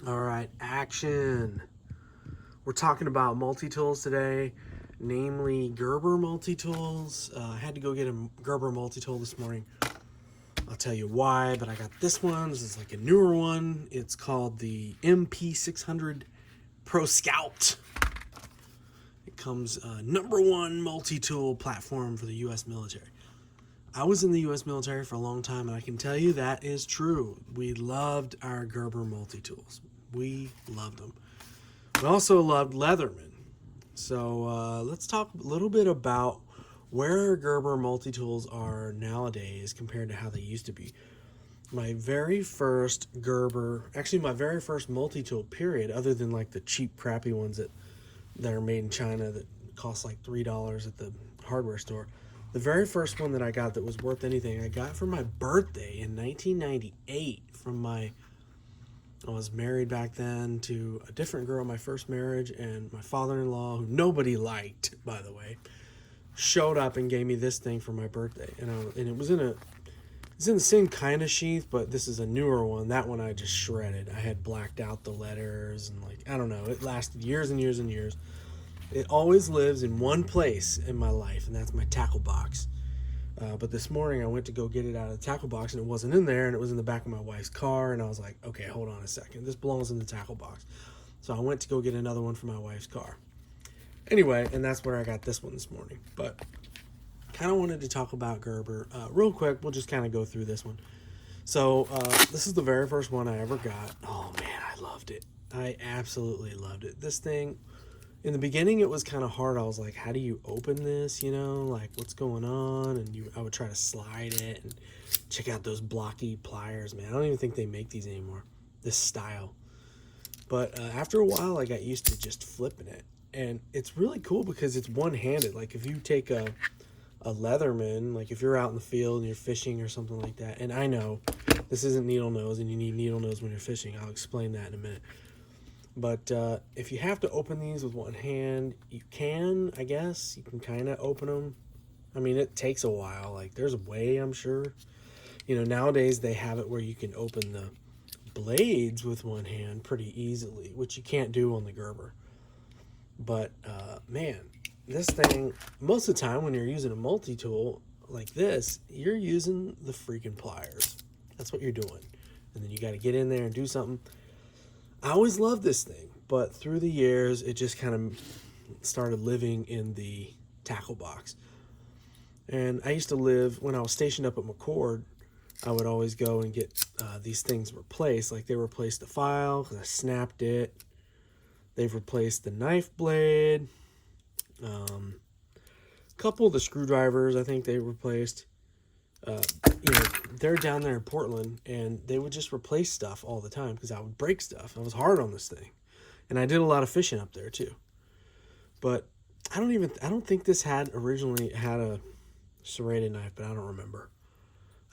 All right, action. We're talking about multi-tools today, namely Gerber multi-tools. I had to go get a Gerber multi-tool this morning. I'll tell you why, but I got this one. This is like a newer one. It's called the MP600 Pro Scout. It comes #1 multi-tool platform for the U.S. military. I was in the U.S. military for a long time, and I can tell you that is true. We loved our Gerber multi-tools. We loved them. We also loved Leatherman. So let's talk a little bit about where Gerber multi-tools are nowadays compared to how they used to be. My very first Gerber, actually my very first multi-tool period, other than like the cheap crappy ones that are made in China that cost like $3 at the hardware store. The very first one that I got that was worth anything, I got for my birthday in 1998 from I was married back then to a different girl, my first marriage, and my father-in-law, who nobody liked, by the way, showed up and gave me this thing for my birthday. And it was in the same kind of sheath, but this is a newer one. That one I just shredded. I had blacked out the letters and I don't know. It lasted years and years and years. It always lives in one place in my life, and that's my tackle box. But this morning I went to go get it out of the tackle box, and it wasn't in there, and it was in the back of my wife's car, and I was like, okay, hold on a second. This belongs in the tackle box. So I went to go get another one for my wife's car. Anyway, and that's where I got this one this morning. But kind of wanted to talk about Gerber. Real quick, we'll just kind of go through this one. So this is the very first one I ever got. Oh, man, I loved it. I absolutely loved it. This thing... In the beginning, it was kind of hard. I was like, how do you open this, like what's going on? And I would try to slide it and check out those blocky pliers, man. I don't even think they make these anymore, this style. But after a while, I got used to just flipping it. And it's really cool because it's one-handed. Like if you take a Leatherman, like if you're out in the field and you're fishing or something like that. And I know this isn't needle nose and you need needle nose when you're fishing. I'll explain that in a minute. But if you have to open these with one hand, you can, I guess. You can kind of open them. I mean, it takes a while. Like, there's a way, I'm sure. Nowadays they have it where you can open the blades with one hand pretty easily, which you can't do on the Gerber. But, man, this thing, most of the time when you're using a multi-tool like this, you're using the freaking pliers. That's what you're doing. And then you got to get in there and do something. I always loved this thing, but through the years, it just kind of started living in the tackle box. And I used to live, when I was stationed up at McCord, I would always go and get these things replaced. Like they replaced the file because I snapped it. They've replaced the knife blade. A couple of the screwdrivers, I think they replaced. They're down there in Portland, and they would just replace stuff all the time because I would break stuff. I was hard on this thing, and I did a lot of fishing up there too. But I don't think this originally had a serrated knife, but I don't remember.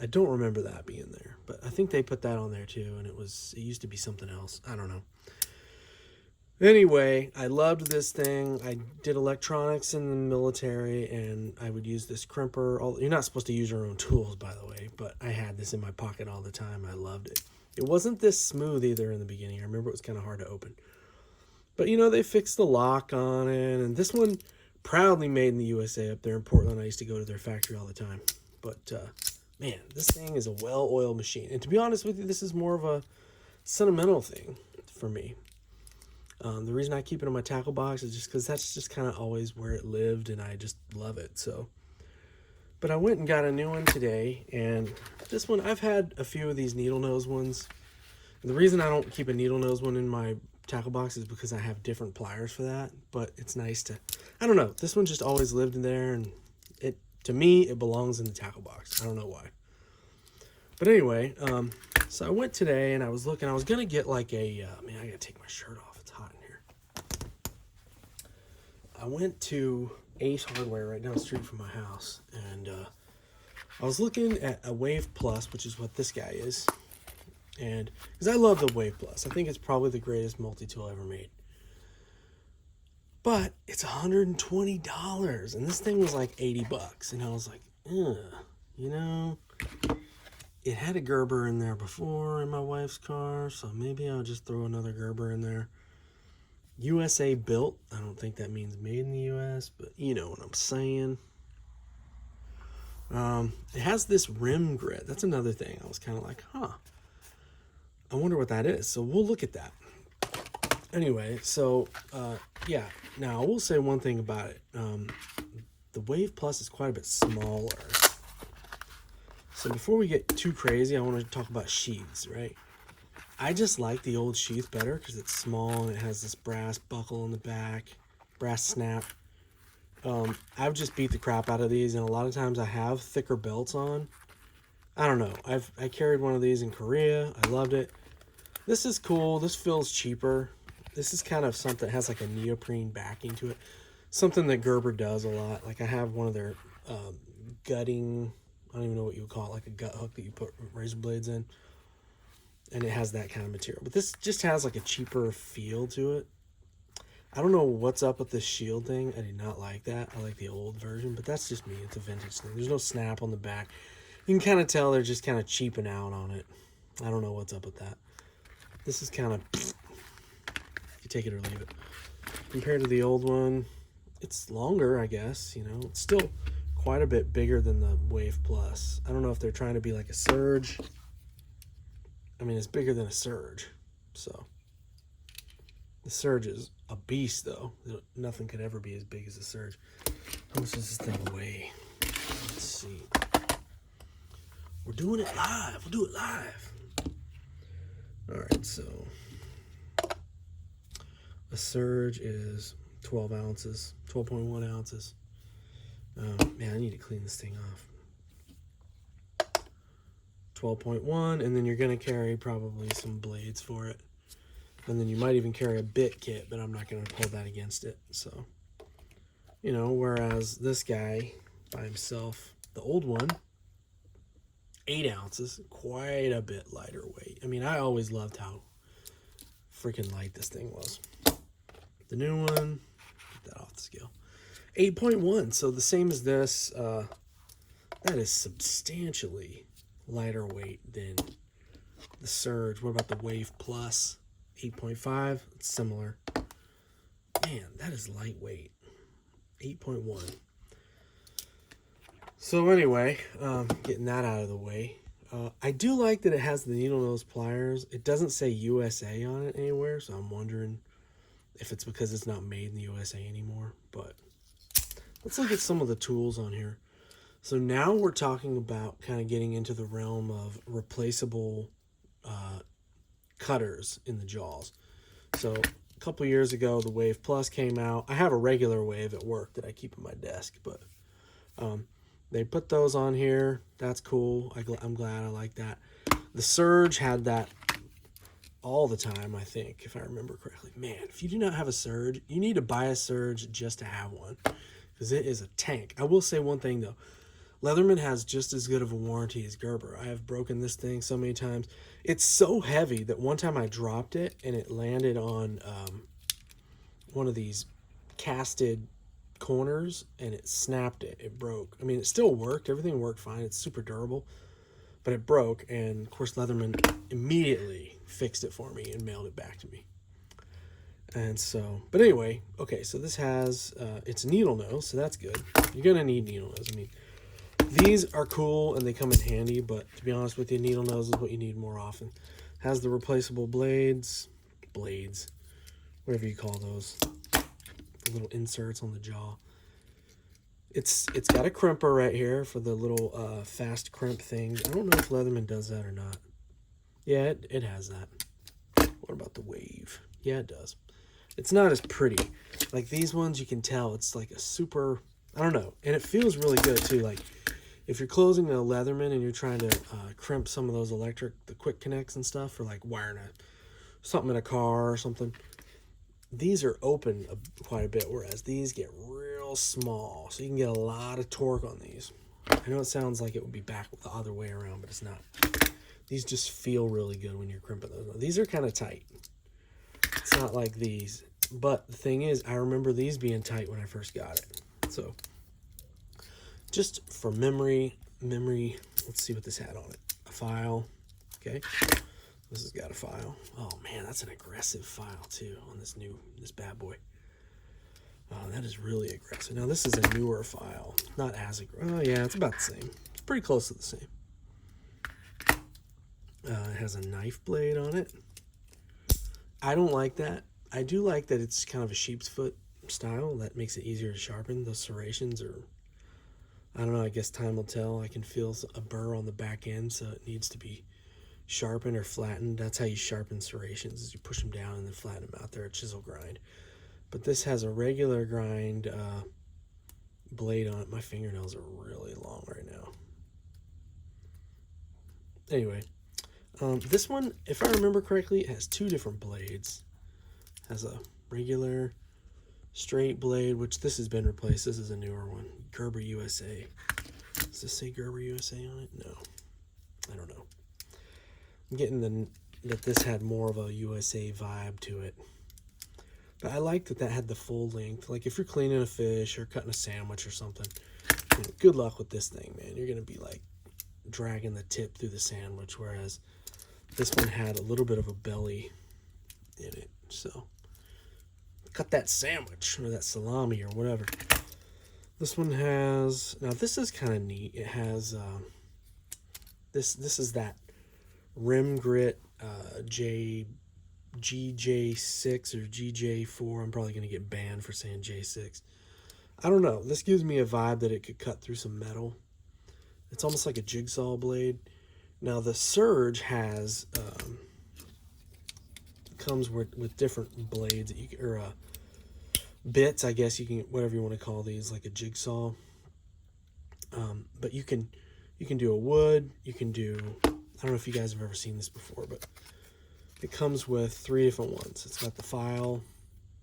I don't remember that being there, but I think they put that on there too, and it used to be something else. I don't know. Anyway, I loved this thing. I did electronics in the military, and I would use this crimper. You're not supposed to use your own tools, by the way, but I had this in my pocket all the time. I loved it. It wasn't this smooth either in the beginning. I remember it was kind of hard to open. But, they fixed the lock on it, and this one, proudly made in the USA up there in Portland. I used to go to their factory all the time. But, man, this thing is a well-oiled machine. And to be honest with you, this is more of a sentimental thing for me. The reason I keep it in my tackle box is just because that's just kind of always where it lived, and I just love it. So, but I went and got a new one today, and this one, I've had a few of these needle nose ones. And the reason I don't keep a needle nose one in my tackle box is because I have different pliers for that. But it's nice to, I don't know, this one just always lived in there, and to me, it belongs in the tackle box. I don't know why. But anyway, so I went today, and I was looking. I was gonna get like I gotta take my shirt off. Hot in here. I went to Ace Hardware right down the street from my house, and I was looking at a Wave Plus, which is what this guy is, and because I love the Wave Plus, I think it's probably the greatest multi-tool ever made. But it's $120, and this thing was like $80, and I was like, it had a Gerber in there before in my wife's car, so maybe I'll just throw another Gerber in there. USA built. I don't think that means made in the US, but you know what I'm saying. It has this rim grit. That's another thing. I was kind of like, huh. I wonder what that is. So we'll look at that. Anyway, so yeah. Now I will say one thing about it. The Wave Plus is quite a bit smaller. So before we get too crazy, I want to talk about sheaths, right? I just like the old sheath better because it's small and it has this brass buckle in the back, brass snap. I've just beat the crap out of these, and a lot of times I have thicker belts on. I don't know. I carried one of these in Korea. I loved it. This is cool. This feels cheaper. This is kind of something that has like a neoprene backing to it. Something that Gerber does a lot. Like I have one of their gutting, I don't even know what you would call it, like a gut hook that you put razor blades in. And it has that kind of material. But this just has like a cheaper feel to it. I don't know what's up with this shield thing. I did not like that. I like the old version, but that's just me. It's a vintage thing. There's no snap on the back. You can kind of tell they're just kind of cheaping out on it. I don't know what's up with that. This is kind of, you take it or leave it. Compared to the old one, it's longer, I guess. You know, it's still quite a bit bigger than the Wave Plus. I don't know if they're trying to be like a Surge. I mean, it's bigger than a Surge, so. The Surge is a beast, though. Nothing could ever be as big as the Surge. How much does this thing weigh? Let's see. We're doing it live. We'll do it live. All right, so a Surge is 12 ounces, 12.1 ounces. Man, I need to clean this thing off. 12.1, and then you're going to carry probably some blades for it. And then you might even carry a bit kit, but I'm not going to hold that against it. So, you know, whereas this guy by himself, the old one, 8 ounces, quite a bit lighter weight. I mean, I always loved how freaking light this thing was. The new one, get that off the scale, 8.1. So the same as this. That is substantially lighter weight than the Surge. What about the Wave Plus? 8.5, it's similar. Man, that is lightweight. 8.1. So anyway, getting that out of the way. I do like that it has the needle nose pliers. It doesn't say USA on it anywhere, so I'm wondering if it's because it's not made in the USA anymore. But let's look at some of the tools on here. So now we're talking about kind of getting into the realm of replaceable cutters in the jaws. So a couple years ago, the Wave Plus came out. I have a regular Wave at work that I keep on my desk, but they put those on here. That's cool. I'm glad. I like that. The Surge had that all the time, I think, if I remember correctly. Man, if you do not have a Surge, you need to buy a Surge just to have one, because it is a tank. I will say one thing, though. Leatherman has just as good of a warranty as Gerber. I have broken this thing so many times. It's so heavy that one time I dropped it and it landed on one of these casted corners and it snapped it. It broke. I mean, it still worked. Everything worked fine. It's super durable. But it broke, and of course Leatherman immediately fixed it for me and mailed it back to me. And so, but anyway, okay, so this has, it's needle nose, so that's good. You're going to need needle nose. I mean, these are cool and they come in handy, but to be honest with you, needle nose is what you need more often. Has the replaceable blades, whatever you call those, the little inserts on the jaw. It's got a crimper right here for the little fast crimp things. I don't know if Leatherman does that or not. Yeah, it has that. What about the Wave? Yeah, it does. It's not as pretty. Like these ones, you can tell it's like a super, I don't know. And it feels really good too. Like if you're closing a Leatherman and you're trying to crimp some of those the quick connects and stuff for like wiring something in a car or something, these are open quite a bit, whereas these get real small. So you can get a lot of torque on these. I know it sounds like it would be back the other way around, but it's not. These just feel really good when you're crimping those. These are kind of tight. It's not like these. But the thing is, I remember these being tight when I first got it. So just for memory, let's see what this had on it. A file. Okay, this has got a file. Oh man, that's an aggressive file too on this bad boy. Oh, that is really aggressive. Now this is a newer file, not as aggressive. Oh yeah, it's about the same. It's pretty close to the same. It has a knife blade on it. I don't like that. I do like that it's kind of a sheep's foot style. That makes it easier to sharpen. Those serrations are, I don't know, I guess time will tell. I can feel a burr on the back end, so it needs to be sharpened or flattened. That's how you sharpen serrations, is you push them down and then flatten them out. There, a chisel grind. But this has a regular grind blade on it. My fingernails are really long right now. Anyway, this one, if I remember correctly, it has two different blades. It has a regular straight blade, which this has been replaced. This is a newer one. Gerber USA. Does this say Gerber USA on it? No. I don't know. I'm getting that this had more of a USA vibe to it. But I like that had the full length. Like if you're cleaning a fish or cutting a sandwich or something, good luck with this thing, man. You're going to be like dragging the tip through the sandwich, whereas this one had a little bit of a belly in it. So cut that sandwich or that salami or whatever. This one has, now this is kind of neat. It has this is that rim grit GJ6 or GJ4. I'm probably going to get banned for saying J6. I don't know. This gives me a vibe that it could cut through some metal. It's almost like a jigsaw blade. Now the Surge has comes with different blades that you can, or bits, I guess you can, whatever you want to call these, like a jigsaw. But you can do a wood. You can do, I don't know if you guys have ever seen this before, but it comes with 3 different ones. It's got the file.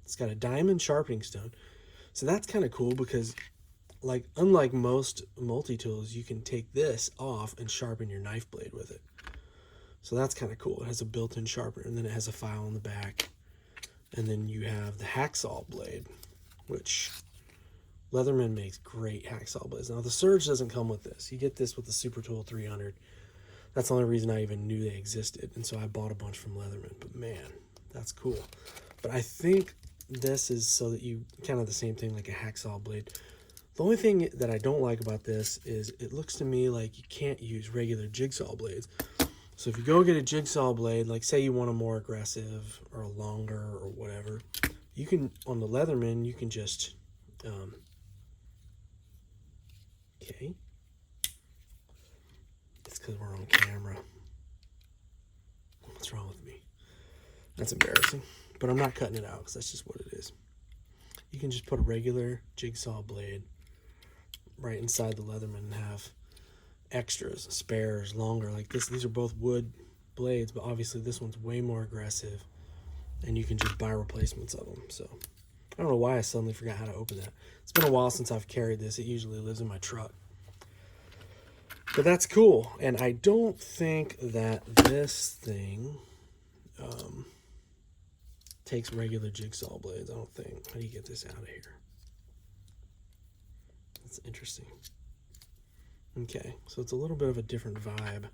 It's got a diamond sharpening stone. So that's kind of cool because, like, unlike most multi-tools, you can take this off and sharpen your knife blade with it. So that's kind of cool. It has a built-in sharpener, and then it has a file in the back. And then you have the hacksaw blade, which Leatherman makes great hacksaw blades. Now, the Surge doesn't come with this. You get this with the Super Tool 300. That's the only reason I even knew they existed, and so I bought a bunch from Leatherman. But man, that's cool. But I think this is so that you, kind of the same thing like a hacksaw blade. The only thing that I don't like about this is it looks to me like you can't use regular jigsaw blades. So if you go get a jigsaw blade, like say you want a more aggressive or a longer or whatever, you can, on the Leatherman, you can just, okay. It's because we're on camera. What's wrong with me? That's embarrassing. But I'm not cutting it out because that's just what it is. You can just put a regular jigsaw blade right inside the Leatherman and have extras, spares, longer. Like this, these are both wood blades, but obviously this one's way more aggressive, and you can just buy replacements of them. So I don't know why I suddenly forgot how to open that. It's been a while since I've carried this. It usually lives in my truck. But that's cool, and I don't think that this thing takes regular jigsaw blades. I don't think. How do you get this out of here? That's interesting. Okay, so it's a little bit of a different vibe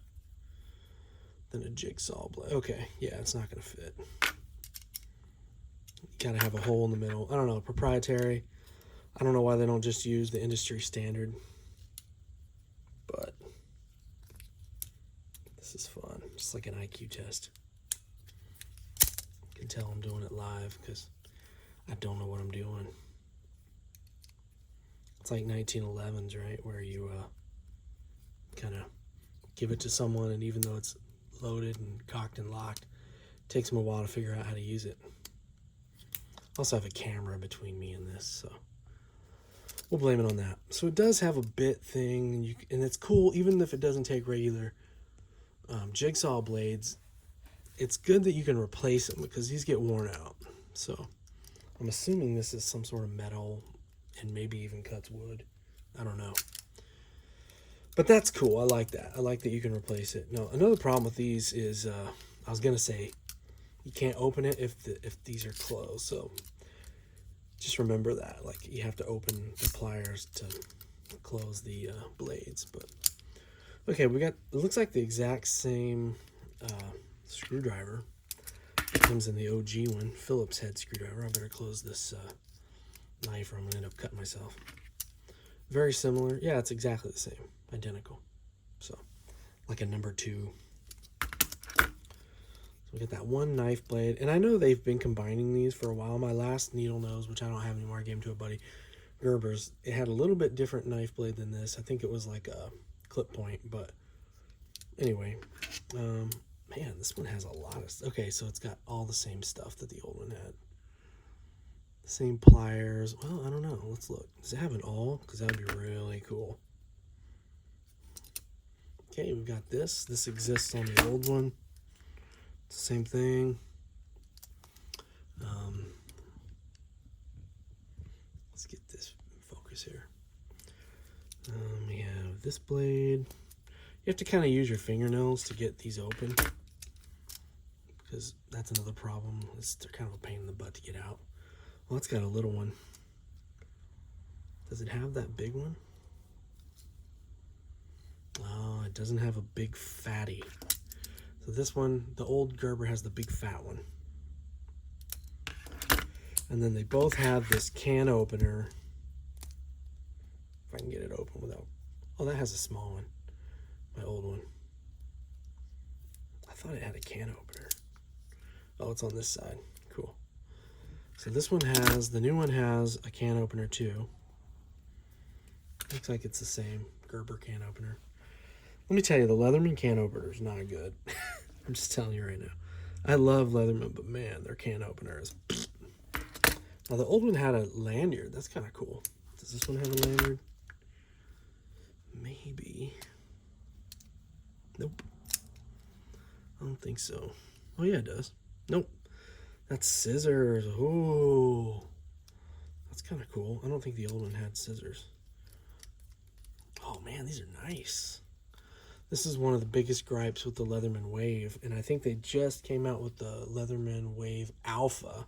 than a jigsaw blade. Okay, yeah, it's not going to fit. You gotta have a hole in the middle. I don't know, proprietary. I don't know why they don't just use the industry standard, but this is fun. It's like an IQ test. You can tell I'm doing it live because I don't know what I'm doing. It's like 1911s, right? Where you kind of give it to someone, and even though it's loaded and cocked and locked, it takes them a while to figure out how to use it. I also have a camera between me and this, so we'll blame it on that. So it does have a bit thing, and it's cool, even if it doesn't take regular jigsaw blades. It's good that you can replace them because these get worn out. So I'm assuming this is some sort of metal and maybe even cuts wood. I don't know. But that's cool. I like that. I like that you can replace it. Now, another problem with these is, I was going to say, you can't open it if these are closed. So just remember that. Like, you have to open the pliers to close the blades. But Okay, we got, it looks like the exact same screwdriver. It comes in the OG one, Phillips head screwdriver. I better close this knife or I'm going to end up cutting myself. Very similar. Yeah, it's exactly the same. Identical. So, like a number 2. So we get that one knife blade. And I know they've been combining these for a while. My last needle nose, which I don't have anymore, I gave to a buddy, Gerber's, it had a little bit different knife blade than this. I think it was like a clip point, but anyway. Man, this one has a lot of stuff. Okay, so it's got all the same stuff that the old one had. Same pliers. Well, I don't know. Let's look. Does it have it all? Because that would be really cool. Okay, we've got this. This exists on the old one. It's the same thing. Let's get this in focus here. We have this blade. You have to kind of use your fingernails to get these open, because that's another problem. They're kind of a pain in the butt to get out. Well, it's got a little one. Does it have that big one? Oh, it doesn't have a big fatty. So this one, the old Gerber has the big fat one. And then they both have this can opener. If I can get it open without... Oh, that has a small one. My old one. I thought it had a can opener. Oh, it's on this side. Cool. So this one has, the new one has a can opener too. Looks like it's the same Gerber can opener. Let me tell you, the Leatherman can opener is not good. I'm just telling you right now. I love Leatherman, but man, their can opener is... Now the old one had a lanyard. That's kind of cool. Does this one have a lanyard? Maybe. Nope. I don't think so. Oh yeah, it does. Nope. That's scissors. Oh, that's kind of cool. I don't think the old one had scissors. Oh man, these are nice. This is one of the biggest gripes with the Leatherman Wave, and I think they just came out with the Leatherman Wave Alpha,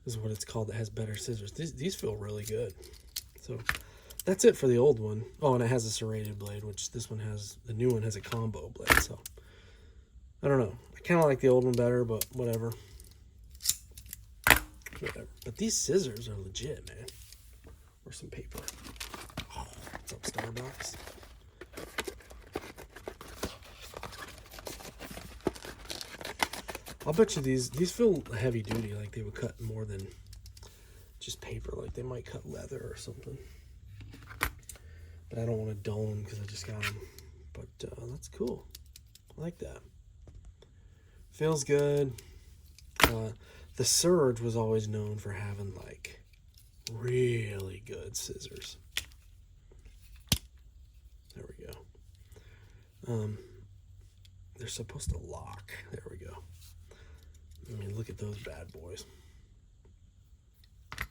is what it's called, that has better scissors. These feel really good. So that's it for the old one. Oh, and it has a serrated blade, which this one has, the new one has a combo blade. So I don't know. I kind of like the old one better, but whatever. Whatever. But these scissors are legit, man. Or some paper. Oh, what's up, Starbucks? I'll bet you these feel heavy duty, like they would cut more than just paper. Like they might cut leather or something. But I don't want to dull them because I just got them. But that's cool. I like that. Feels good. The Surge was always known for having like really good scissors. There we go. They're supposed to lock. There we go. I mean, look at those bad boys.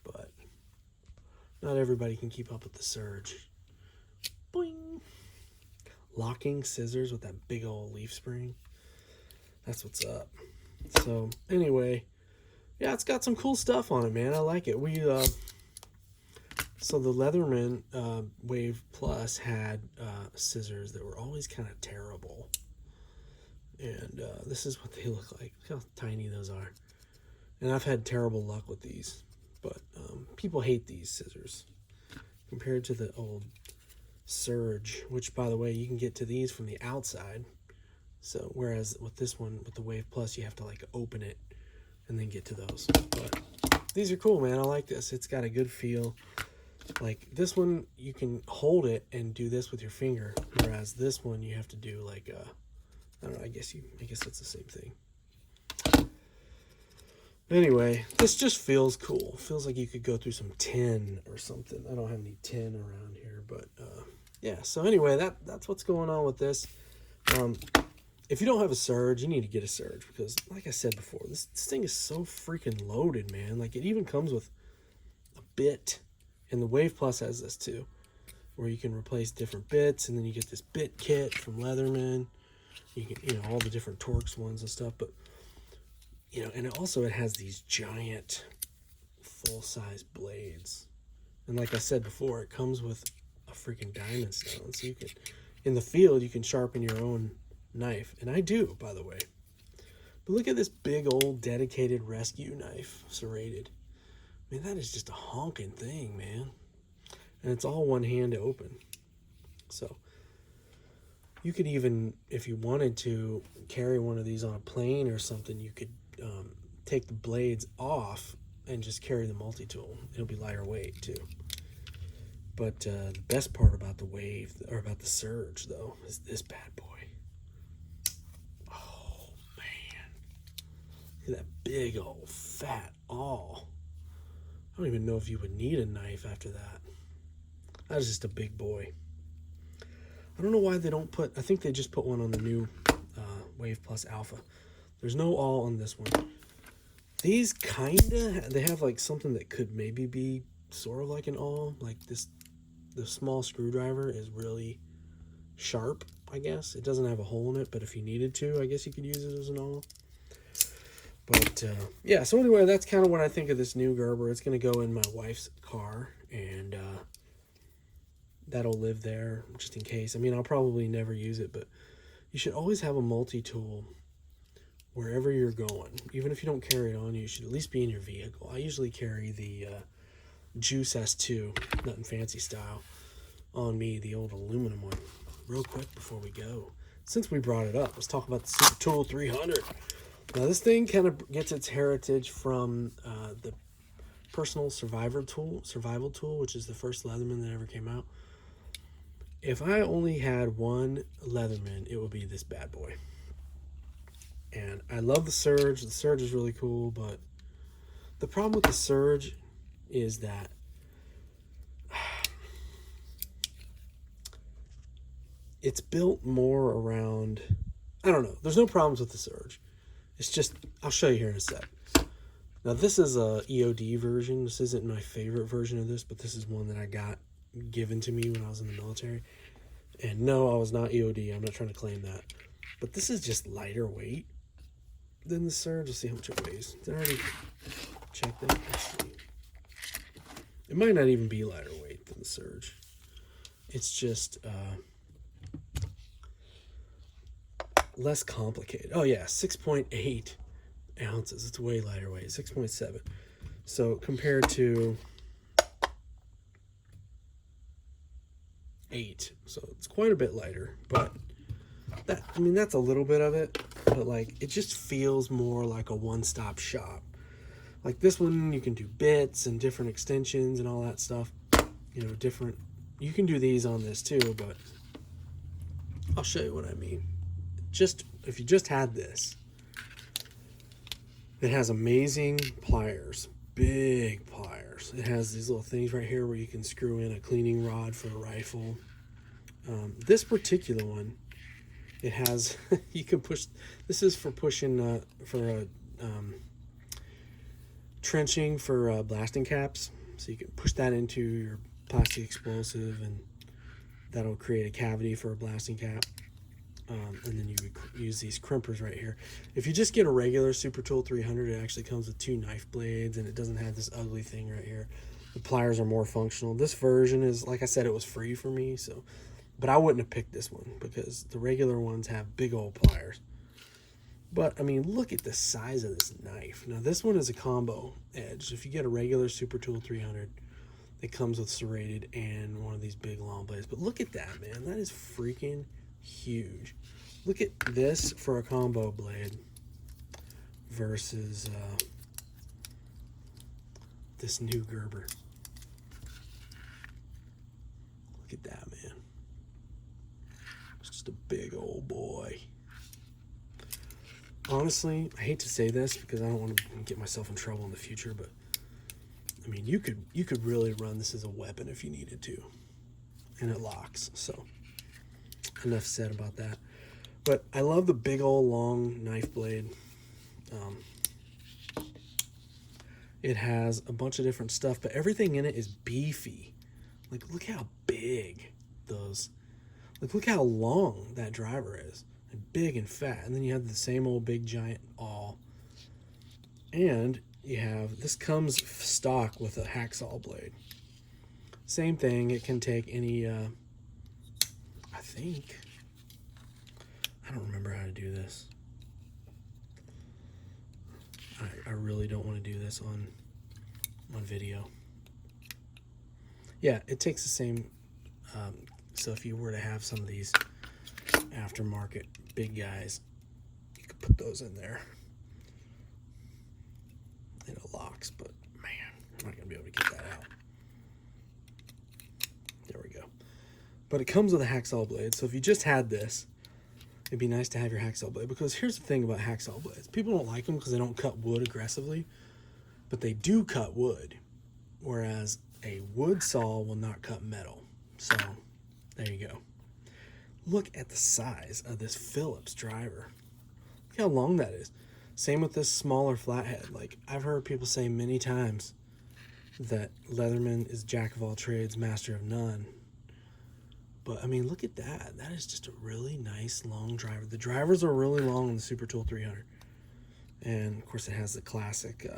But not everybody can keep up with the Surge. Boing! Locking scissors with that big old leaf spring. That's what's up. So anyway, yeah, it's got some cool stuff on it, man. I like it. So the Leatherman Wave Plus had scissors that were always kind of terrible. And this is what they look like. Look how tiny those are. And I've had terrible luck with these. But people hate these scissors compared to the old Surge, which, by the way, you can get to these from the outside. So whereas with this one, with the Wave Plus, you have to like open it and then get to those. But these are cool, man. I like this. It's got a good feel. Like this one, you can hold it and do this with your finger, whereas this one you have to do like I don't know. I guess it's the same thing. Anyway, this just feels cool. Feels like you could go through some tin or something. I don't have any tin around here, but yeah. So anyway, that's what's going on with this. If you don't have a Surge, you need to get a Surge because, like I said before, this thing is so freaking loaded, man. Like it even comes with a bit, and the Wave Plus has this too, where you can replace different bits, and then you get this bit kit from Leatherman. You can, all the different Torx ones and stuff, but and it has these giant full-size blades, and like I said before, it comes with a freaking diamond stone, so you can in the field, you can sharpen your own knife. And I do, by the way. But look at this big old dedicated rescue knife, serrated. Man, that is just a honking thing, man. And it's all one hand to open. So you could even, if you wanted to, carry one of these on a plane or something, you could take the blades off and just carry the multi-tool. It'll be lighter weight too. But the best part about the Wave, or about the Surge though, is this bad boy. Oh man, look at that big old fat awl. I don't even know if you would need a knife after that. That is just a big boy. I don't know why they don't put, I think they just put one on the new Wave Plus Alpha. There's no awl on this one. These kinda, they have like something that could maybe be sort of like an awl. Like this, the small screwdriver is really sharp, I guess. It doesn't have a hole in it, but if you needed to, I guess you could use it as an awl. But yeah, so anyway, that's kind of what I think of this new Gerber. It's going to go in my wife's car, and that'll live there just in case. I mean, I'll probably never use it, but you should always have a multi-tool wherever you're going. Even if you don't carry it on you, should at least be in your vehicle. I usually carry the Juice S2, nothing fancy style, on me, the old aluminum one. Real quick before we go, since we brought it up, let's talk about the Super Tool 300. Now this thing kind of gets its heritage from the personal survival tool, which is the first Leatherman that ever came out. If I only had one Leatherman, it would be this bad boy. And I love the Surge. The Surge is really cool, but the problem with the Surge is that it's built more around, I don't know. There's no problems with the Surge. It's just, I'll show you here in a sec. Now this is a EOD version. This isn't my favorite version of this, but this is one that I got given to me when I was in the military. And no, I was not EOD. I'm not trying to claim that. But this is just lighter weight than the Surge. Let's see how much it weighs. Did I already check that? Let's see. It might not even be lighter weight than the Surge. It's just less complicated. Oh yeah, 6.8 ounces. It's way lighter weight. 6.7. So compared to 8, so it's quite a bit lighter. But that, I mean, that's a little bit of it. But like, it just feels more like a one-stop shop. Like this one, you can do bits and different extensions and all that stuff. You know, different. You can do these on this too, but I'll show you what I mean. Just if you just had this, it has amazing pliers, big pliers. It has these little things right here where you can screw in a cleaning rod for a rifle. This particular one, it has you can push. This is for pushing trenching for blasting caps. So you can push that into your plastic explosive, and that'll create a cavity for a blasting cap. And then you would use these crimpers right here. If you just get a regular Super Tool 300, it actually comes with 2 knife blades, and it doesn't have this ugly thing right here. The pliers are more functional. This version is, like I said, it was free for me, so, but I wouldn't have picked this one because the regular ones have big old pliers. But I mean, look at the size of this knife. Now this one is a combo edge. If you get a regular Super Tool 300, it comes with serrated and one of these big long blades. But look at that, man. That is freaking huge. Look at this for a combo blade versus this new Gerber. Look at that, man. It's just a big old boy. Honestly, I hate to say this because I don't want to get myself in trouble in the future, but I mean, you could really run this as a weapon if you needed to, and it locks. So enough said about that. But I love the big old long knife blade. It has a bunch of different stuff, but everything in it is beefy. Like, look how big those, like, look how long that driver is. And big and fat. And then you have the same old big giant awl. And you have, this comes stock with a hacksaw blade. Same thing, it can take any, I think. I don't remember how to do this. I really don't want to do this on video. Yeah, it takes the same. So if you were to have some of these aftermarket big guys, you could put those in there. And it locks, but man, I'm not going to be able to get that out. There we go. But it comes with a hacksaw blade, so if you just had this, it'd be nice to have your hacksaw blade, because here's the thing about hacksaw blades. People don't like them because they don't cut wood aggressively, but they do cut wood, whereas a wood saw will not cut metal. So there you go. Look at the size of this Phillips driver. Look how long that is. Same with this smaller flathead. Like, I've heard people say many times that Leatherman is jack of all trades, master of none. But, I mean, look at that. That is just a really nice long driver. The drivers are really long on the Super Tool 300. And, of course, it has the classic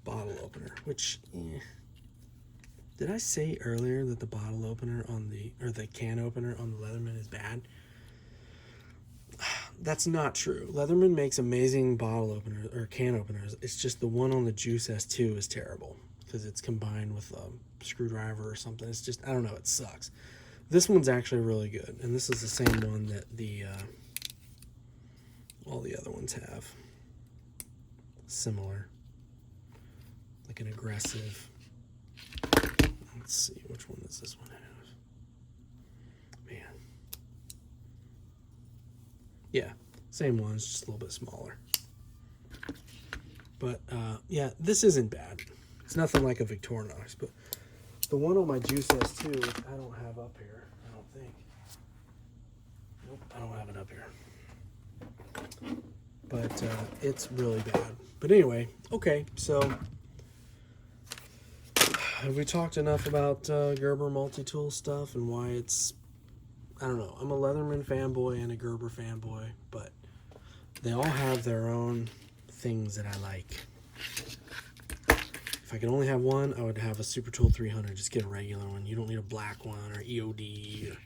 bottle opener, which, did I say earlier that the bottle opener on the, or the can opener on the Leatherman is bad? That's not true. Leatherman makes amazing bottle openers, or can openers. It's just the one on the Juice S2 is terrible, because it's combined with a screwdriver or something. It's just, I don't know, it sucks. This one's actually really good, and this is the same one that the all the other ones have. Similar, like an aggressive. Let's see, which one does this one have? Man. Yeah, same one, it's just a little bit smaller. But yeah, this isn't bad. It's nothing like a Victorinox, but the one on my Juice S2, which I don't have up here, I don't think. Nope, I don't have it up here. But it's really bad. But anyway, okay, so have we talked enough about Gerber Multitool stuff and why it's, I don't know, I'm a Leatherman fanboy and a Gerber fanboy, but they all have their own things that I like. If I could only have one, I would have a Super Tool 300. Just get a regular one. You don't need a black one or EOD or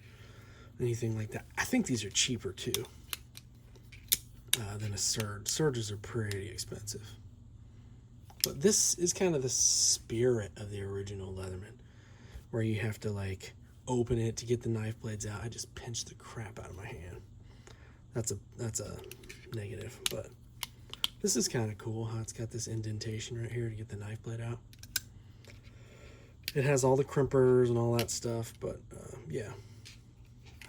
anything like that. I think these are cheaper too than a Surge. Surges are pretty expensive. But this is kind of the spirit of the original Leatherman, where you have to like open it to get the knife blades out. I just pinched the crap out of my hand. That's a negative, but this is kind of cool how it's got this indentation right here to get the knife blade out. It has all the crimpers and all that stuff, but yeah.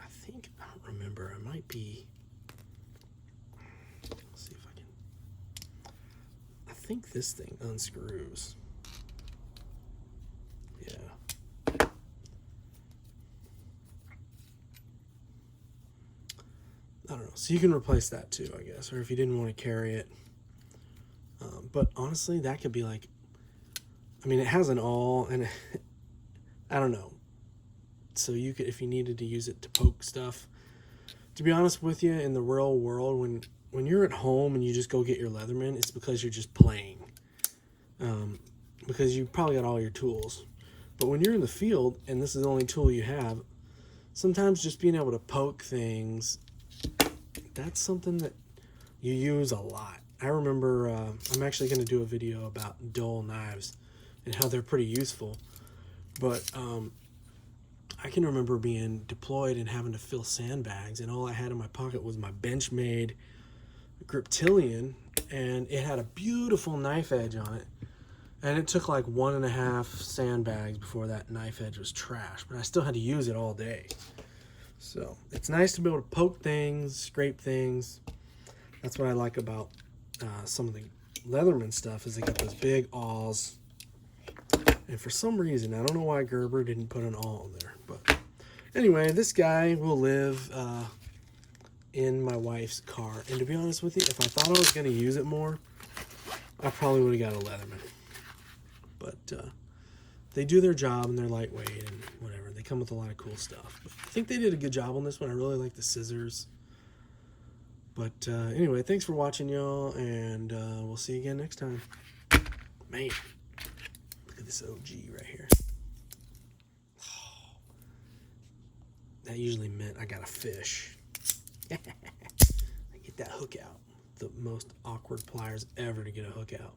I think, I don't remember, I might be, let's see if I can, I think this thing unscrews. Yeah. I don't know, so you can replace that too, I guess, or if you didn't want to carry it. But honestly, that could be like, I mean, it has an awl, and I don't know. So you could, if you needed to use it to poke stuff. To be honest with you, in the real world, when you're at home and you just go get your Leatherman, it's because you're just playing. Because you probably got all your tools. But when you're in the field, and this is the only tool you have, sometimes just being able to poke things, that's something that you use a lot. I remember, I'm actually going to do a video about dull knives and how they're pretty useful. But I can remember being deployed and having to fill sandbags, and all I had in my pocket was my Benchmade Griptilian, and it had a beautiful knife edge on it. And it took like 1.5 sandbags before that knife edge was trashed, but I still had to use it all day. So it's nice to be able to poke things, scrape things. That's what I like about some of the Leatherman stuff, is they got those big awls. And for some reason, I don't know why Gerber didn't put an awl in there. But anyway, this guy will live in my wife's car. And to be honest with you, if I thought I was going to use it more, I probably would have got a Leatherman. But they do their job, and they're lightweight and whatever. They come with a lot of cool stuff. But I think they did a good job on this one. I really like the scissors. But anyway, thanks for watching, y'all, and we'll see you again next time. Man, look at this OG right here. Oh, That usually meant I got a fish. I get that hook out. The most awkward pliers ever to get a hook out.